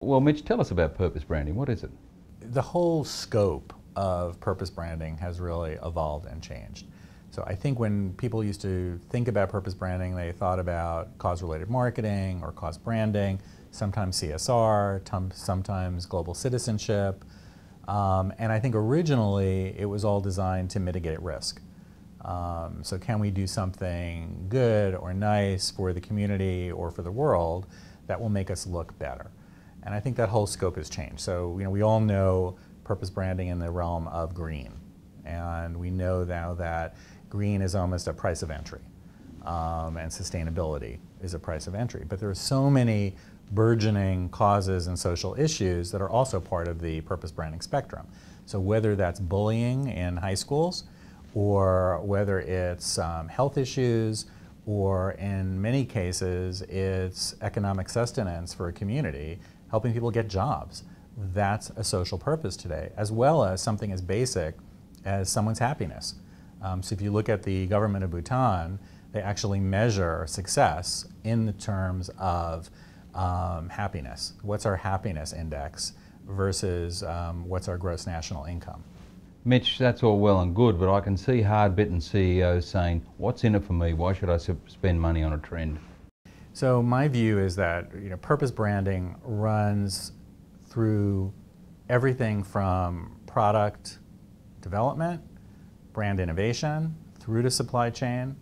Well, Mitch, tell us about purpose branding. What is it? The whole scope of purpose branding has really evolved and changed. So I think when people used to think about purpose branding, they thought about cause-related marketing or cause branding, sometimes CSR, sometimes global citizenship. And I think originally it was all designed to mitigate risk. So can we do something good or nice for the community or for the world that will make us look better? And I think that whole scope has changed. So we all know purpose branding in the realm of green. And we know now that green is almost a price of entry. And sustainability is a price of entry. But there are so many burgeoning causes and social issues that are also part of the purpose branding spectrum. So whether that's bullying in high schools, or whether it's health issues, or in many cases it's economic sustenance for a community, helping people get jobs. That's a social purpose today, as well as something as basic as someone's happiness. So if you look at the government of Bhutan, they actually measure success in the terms of happiness. What's our happiness index versus what's our gross national income? Mitch, that's all well and good, but I can see hard-bitten CEOs saying, what's in it for me? Why should I spend money on a trend? So my view is that purpose branding runs through everything from product development, brand innovation, through to supply chain,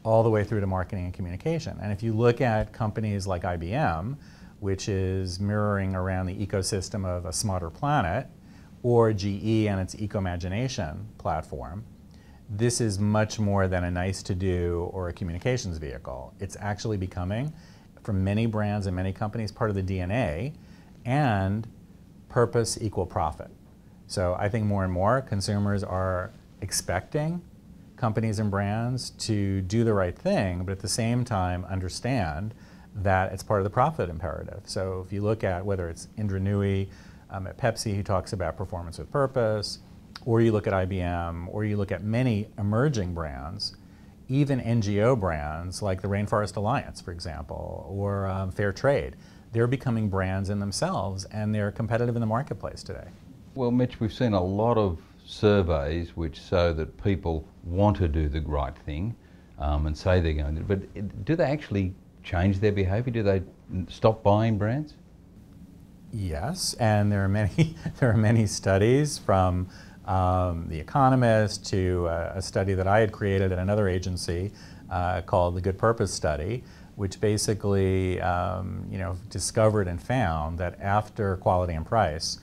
all the way through to marketing and communication. And if you look at companies like IBM, which is mirroring around the ecosystem of a smarter planet, or GE and its Ecomagination platform, this is much more than a nice to do or a communications vehicle. It's actually becoming, for many brands and many companies, part of the DNA, and purpose equal profit. So I think more and more consumers are expecting companies and brands to do the right thing, but at the same time understand that it's part of the profit imperative. So if you look at whether it's Indra Nooyi at Pepsi, who talks about performance with purpose, or you look at IBM, or you look at many emerging brands, even NGO brands like the Rainforest Alliance, for example, or Fair Trade, they're becoming brands in themselves and they're competitive in the marketplace today. Well, Mitch, we've seen a lot of surveys which show that people want to do the right thing and say they're going to, but do they actually change their behavior? Do they stop buying brands? Yes, and there are many studies from The Economist to a study that I had created at another agency called the Good Purpose Study, which basically discovered and found that after quality and price,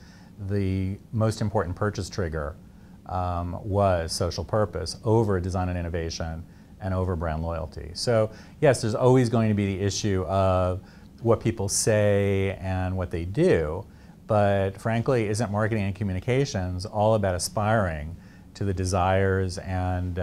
the most important purchase trigger was social purpose over design and innovation and over brand loyalty. So yes, there's always going to be the issue of what people say and what they do, but frankly, isn't marketing and communications all about aspiring to the desires and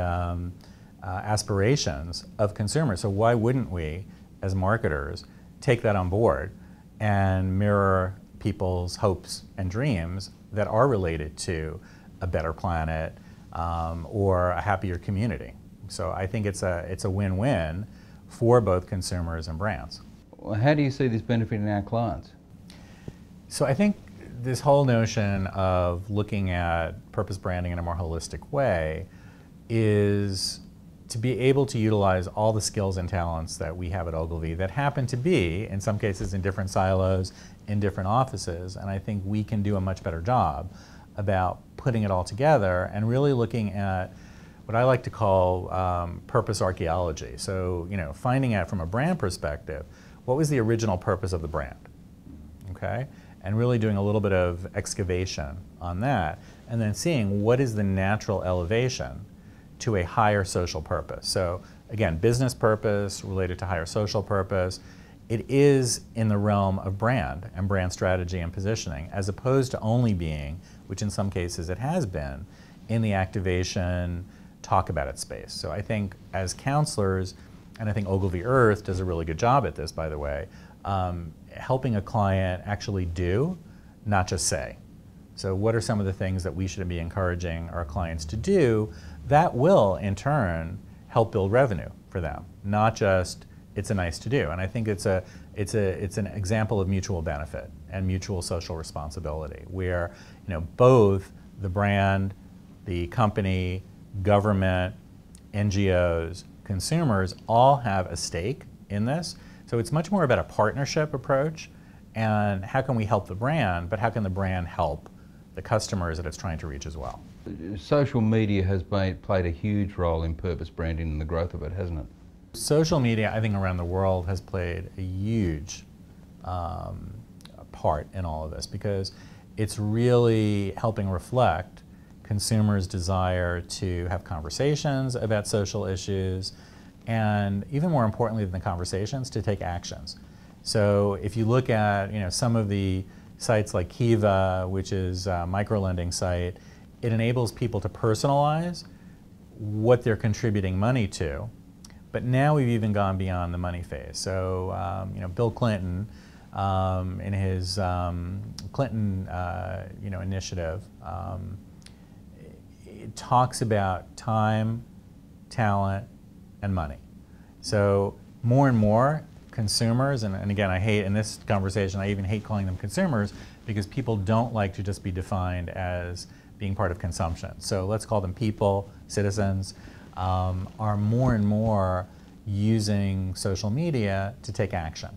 aspirations of consumers? So why wouldn't we, as marketers, take that on board and mirror people's hopes and dreams that are related to a better planet or a happier community? So I think it's a win-win for both consumers and brands. How do you see this benefiting our clients? So I think this whole notion of looking at purpose branding in a more holistic way is to be able to utilize all the skills and talents that we have at Ogilvy that happen to be, in some cases, in different silos, in different offices, and I think we can do a much better job about putting it all together and really looking at what I like to call purpose archaeology. So, finding out from a brand perspective, what was the original purpose of the brand, okay? And really doing a little bit of excavation on that, and then seeing what is the natural elevation to a higher social purpose. So again, business purpose related to higher social purpose, it is in the realm of brand and brand strategy and positioning, as opposed to only being, which in some cases it has been, in the activation, talk about it space. So I think as counselors, and I think Ogilvy Earth does a really good job at this, by the way, helping a client actually do, not just say. So what are some of the things that we should be encouraging our clients to do that will, in turn, help build revenue for them, not just it's a nice to do. And I think it's an example of mutual benefit and mutual social responsibility, where both the brand, the company, government, NGOs, consumers all have a stake in this. So it's much more about a partnership approach, and how can we help the brand, but how can the brand help the customers that it's trying to reach as well. Social media has played a huge role in purpose branding and the growth of it, hasn't it? Social media, I think, around the world has played a huge part in all of this, because it's really helping reflect consumers' desire to have conversations about social issues, and even more importantly than the conversations, to take actions. So if you look at some of the sites like Kiva, which is a microlending site, it enables people to personalize what they're contributing money to. But now we've even gone beyond the money phase. So Bill Clinton, in his Clinton initiative, it talks about time, talent, and money. So more and more consumers, and again, I hate, in this conversation, I even hate calling them consumers, because people don't like to just be defined as being part of consumption. So let's call them people, citizens, are more and more using social media to take action.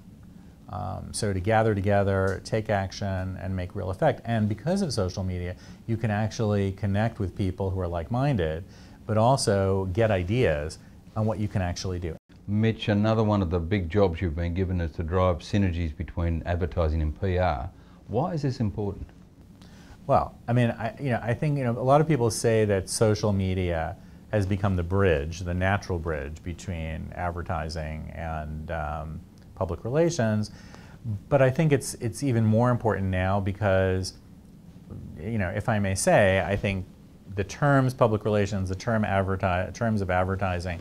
So to gather together, take action, and make real effect. And because of social media, you can actually connect with people who are like-minded, but also get ideas on what you can actually do. Mitch, another one of the big jobs you've been given is to drive synergies between advertising and PR. Why is this important? Well, I mean, I think a lot of people say that social media has become the bridge, the natural bridge between advertising and public relations. But I think it's even more important now because, if I may say, I think the terms public relations, the terms of advertising,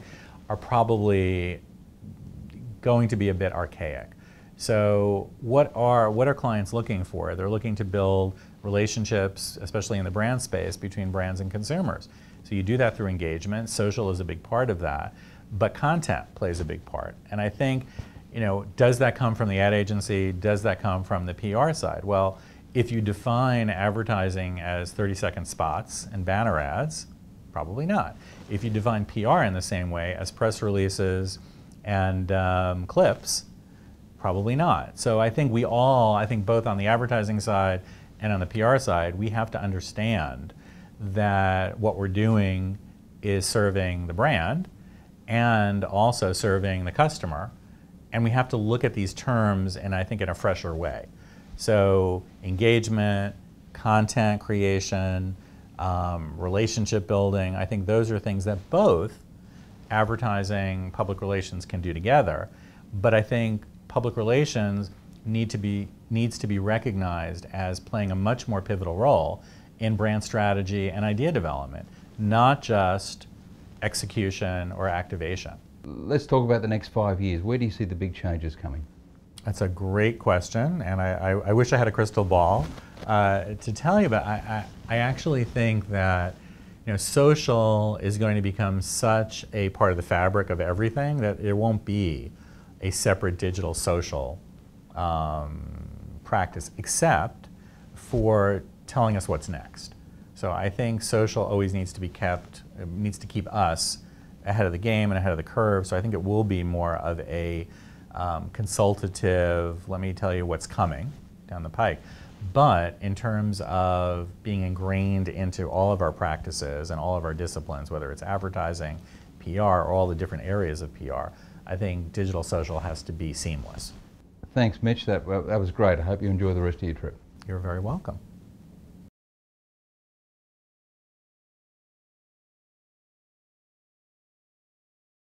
are probably going to be a bit archaic. So what are clients looking for? They're looking to build relationships, especially in the brand space, between brands and consumers. So you do that through engagement. Social is a big part of that, but content plays a big part. And I think, does that come from the ad agency? Does that come from the PR side? Well, if you define advertising as 30-second spots and banner ads, probably not. If you define PR in the same way as press releases and clips, probably not. So I think both on the advertising side and on the PR side, we have to understand that what we're doing is serving the brand and also serving the customer. And we have to look at these terms, and I think in a fresher way. So engagement, content creation, relationship building, I think those are things that both advertising, public relations can do together. But I think public relations needs to be recognized as playing a much more pivotal role in brand strategy and idea development, not just execution or activation. Let's talk about the next 5 years. Where do you see the big changes coming? That's a great question, and I wish I had a crystal ball to tell you about. I actually think that social is going to become such a part of the fabric of everything that there won't be a separate digital social practice, except for telling us what's next. So I think social always needs to be needs to keep us ahead of the game and ahead of the curve. So I think it will be more of a consultative, let me tell you what's coming down the pike. But in terms of being ingrained into all of our practices and all of our disciplines, whether it's advertising, PR, or all the different areas of PR, I think digital social has to be seamless. Thanks, Mitch. That was great. I hope you enjoy the rest of your trip. You're very welcome.